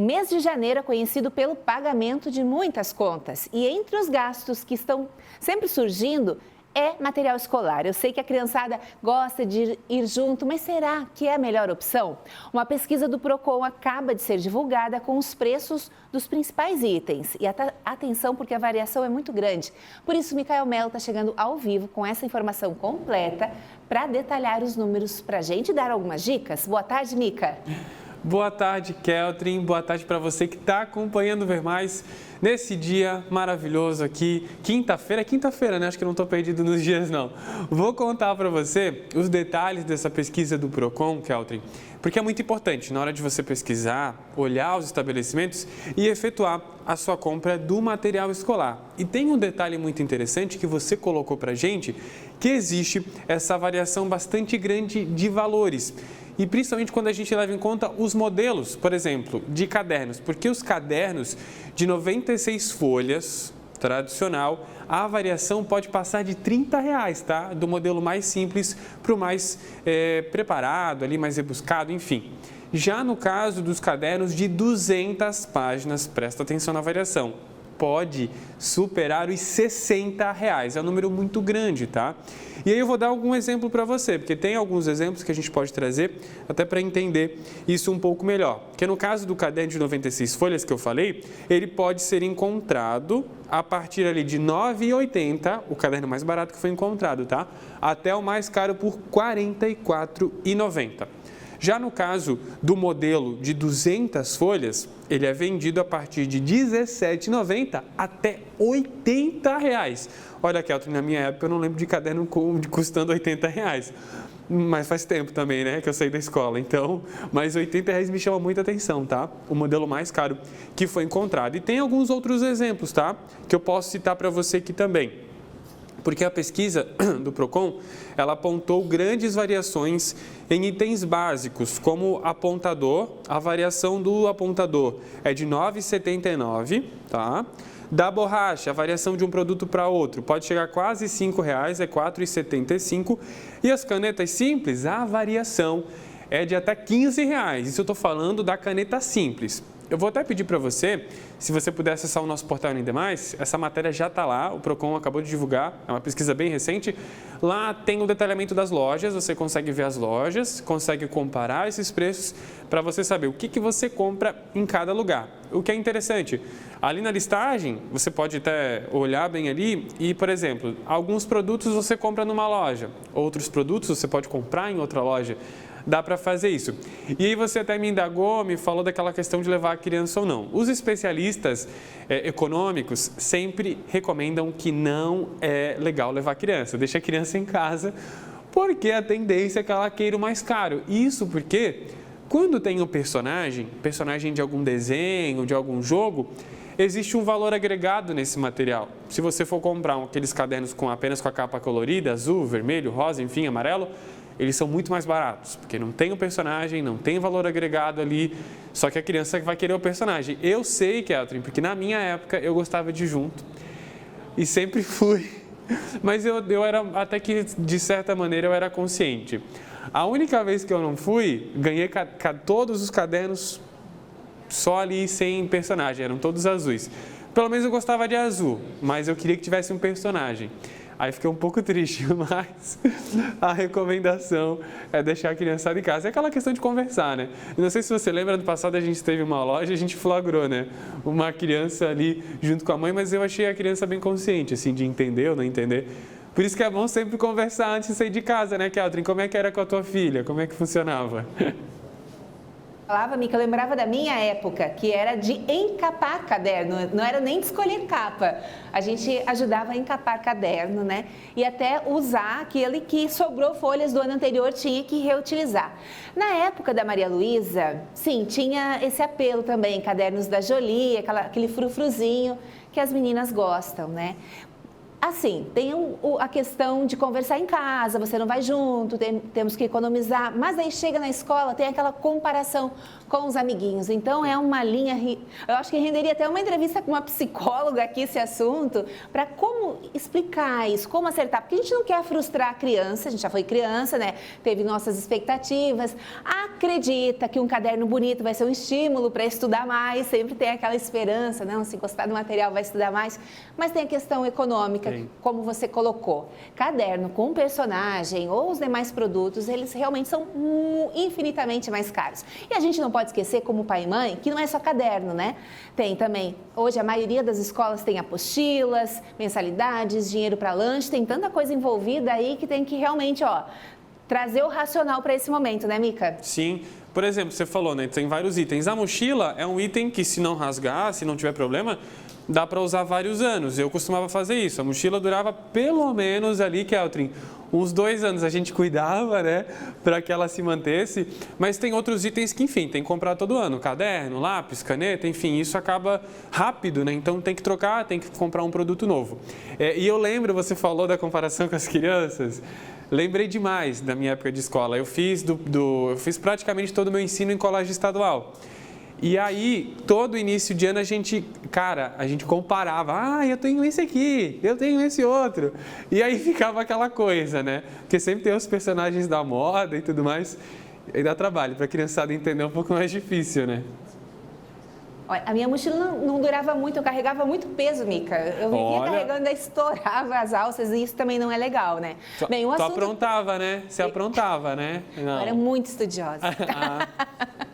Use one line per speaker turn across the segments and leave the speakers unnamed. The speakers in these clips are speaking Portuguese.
mês de janeiro é conhecido pelo pagamento de muitas contas. E entre os gastos que estão sempre surgindo é material escolar. Eu sei que a criançada gosta de ir junto, mas será que é a melhor opção? Uma pesquisa do Procon acaba de ser divulgada com os preços dos principais itens. E atenção, porque a variação é muito grande. Por isso, Micael Mello está chegando ao vivo com essa informação completa para detalhar os números para a gente e dar algumas dicas. Boa tarde, Mica.
Boa tarde, Keltrin. Boa tarde para você que está acompanhando o Ver Mais nesse dia maravilhoso aqui. Quinta-feira, né? Acho que não estou perdido nos dias, não. Vou contar para você os detalhes dessa pesquisa do Procon, Keltrin, porque é muito importante na hora de você pesquisar, olhar os estabelecimentos e efetuar a sua compra do material escolar. E tem um detalhe muito interessante que você colocou para a gente, que existe essa variação bastante grande de valores. E principalmente quando a gente leva em conta os modelos, por exemplo, de cadernos. Porque os cadernos de 96 folhas, tradicional, a variação pode passar de R$30, tá? Do modelo mais simples para o mais preparado, ali mais rebuscado, enfim. Já no caso dos cadernos de 200 páginas, presta atenção na variação, pode superar os R$60. É um número muito grande, tá? E aí eu vou dar algum exemplo para você, porque tem alguns exemplos que a gente pode trazer até para entender isso um pouco melhor. Porque no caso do caderno de 96 folhas que eu falei, ele pode ser encontrado a partir ali de R$ 9,80, o caderno mais barato que foi encontrado, tá? Até o mais caro por R$ 44,90. Já no caso do modelo de 200 folhas, ele é vendido a partir de R$ 17,90 até R$ 80. Olha, Keltrin, na minha época eu não lembro de caderno custando R$ 80. Mas faz tempo também, né, que eu saí da escola. Então, mas R$ 80 me chama muita atenção, tá? O modelo mais caro que foi encontrado. E tem alguns outros exemplos, tá? Que eu posso citar para você aqui também. Porque a pesquisa do Procon, ela apontou grandes variações em itens básicos, como apontador. A variação do apontador é de R$ 9,79, tá? Da borracha, a variação de um produto para outro pode chegar a quase R$ 5, é R$ 4,75. E as canetas simples, a variação é de até R$ 15. Isso eu estou falando da caneta simples. Eu vou até pedir para você, se você puder acessar o nosso portal Ainda Mais, essa matéria já está lá, o Procon acabou de divulgar, é uma pesquisa bem recente. Lá tem o detalhamento das lojas, você consegue ver as lojas, consegue comparar esses preços para você saber o que você compra em cada lugar. O que é interessante, ali na listagem, você pode até olhar bem ali e, por exemplo, alguns produtos você compra numa loja, outros produtos você pode comprar em outra loja. Dá para fazer isso. E aí você até me indagou, me falou daquela questão de levar a criança ou não. Os especialistas econômicos sempre recomendam que não é legal levar a criança. Deixa a criança em casa, porque a tendência é que ela queira o mais caro. Isso porque quando tem um personagem de algum desenho, de algum jogo, existe um valor agregado nesse material. Se você for comprar aqueles cadernos apenas com a capa colorida, azul, vermelho, rosa, enfim, amarelo, eles são muito mais baratos, porque não tem o personagem, não tem valor agregado ali, só que a criança vai querer o personagem. Eu sei, Keltrin, porque na minha época eu gostava de ir junto e sempre fui, mas eu era, até que de certa maneira eu era consciente. A única vez que eu não fui, ganhei todos os cadernos só ali sem personagem, eram todos azuis. Pelo menos eu gostava de azul, mas eu queria que tivesse um personagem. Aí fiquei um pouco triste, mas a recomendação é deixar a criançada em casa. É aquela questão de conversar, né? Eu não sei se você lembra, no passado a gente teve uma loja e a gente flagrou, né? Uma criança ali junto com a mãe, mas eu achei a criança bem consciente, assim, de entender ou não entender. Por isso que é bom sempre conversar antes de sair de casa, né, Keltrin? Como é que era com a tua filha? Como é que funcionava?
Falava, Mica, eu lembrava da minha época, que era de encapar caderno, não era nem de escolher capa. A gente ajudava a encapar caderno, né? E até usar aquele que sobrou folhas do ano anterior, tinha que reutilizar. Na época da Maria Luísa, sim, tinha esse apelo também, cadernos da Jolie, aquele frufruzinho que as meninas gostam, né? Assim, tem a questão de conversar em casa, você não vai junto, temos que economizar, mas aí chega na escola, tem aquela comparação com os amiguinhos. Então, é uma linha... Eu acho que renderia até uma entrevista com uma psicóloga aqui esse assunto, para como explicar isso, como acertar. Porque a gente não quer frustrar a criança, a gente já foi criança, né? Teve nossas expectativas, acredita que um caderno bonito vai ser um estímulo para estudar mais, sempre tem aquela esperança, não? Se gostar do material vai estudar mais, mas tem a questão econômica, como você colocou. Caderno com personagem ou os demais produtos, eles realmente são infinitamente mais caros. E a gente não pode esquecer, como pai e mãe, que não é só caderno, né? Tem também, hoje a maioria das escolas tem apostilas, mensalidades, dinheiro para lanche, tem tanta coisa envolvida aí que tem que realmente, trazer o racional para esse momento, né, Mica?
Sim. Por exemplo, você falou, né? Tem vários itens. A mochila é um item que, se não rasgar, se não tiver problema, dá para usar vários anos. Eu costumava fazer isso. A mochila durava pelo menos ali, Keltrin, uns 2 anos. A gente cuidava, né? Para que ela se mantesse. Mas tem outros itens que, enfim, tem que comprar todo ano. Caderno, lápis, caneta, enfim, isso acaba rápido, né? Então tem que trocar, tem que comprar um produto novo. E eu lembro, você falou da comparação com as crianças. Lembrei demais da minha época de escola. Eu fiz praticamente todo o meu ensino em colégio estadual. E aí, todo início de ano a gente comparava. Eu tenho esse aqui, eu tenho esse outro. E aí ficava aquela coisa, né? Porque sempre tem os personagens da moda e tudo mais. E dá trabalho para a criançada entender um pouco mais difícil, né?
Olha, a minha mochila não durava muito, eu carregava muito peso, Mica. Eu vivia carregando, estourava as alças e isso também não é legal, né?
Bem, o assunto... Tu aprontava, né? Você aprontava, né?
Não. Eu era muito estudiosa.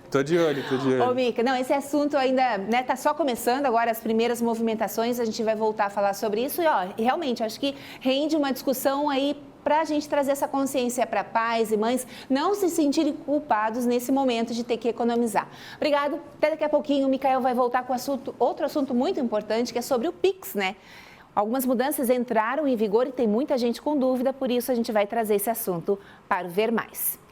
Tô de olho.
Ô, Mica, esse assunto ainda, né, tá só começando, agora as primeiras movimentações, a gente vai voltar a falar sobre isso e, realmente, acho que rende uma discussão aí para a gente trazer essa consciência para pais e mães não se sentirem culpados nesse momento de ter que economizar. Obrigado. Até daqui a pouquinho o Micael vai voltar com outro assunto muito importante, que é sobre o Pix, né? Algumas mudanças entraram em vigor e tem muita gente com dúvida, por isso a gente vai trazer esse assunto para o Ver Mais.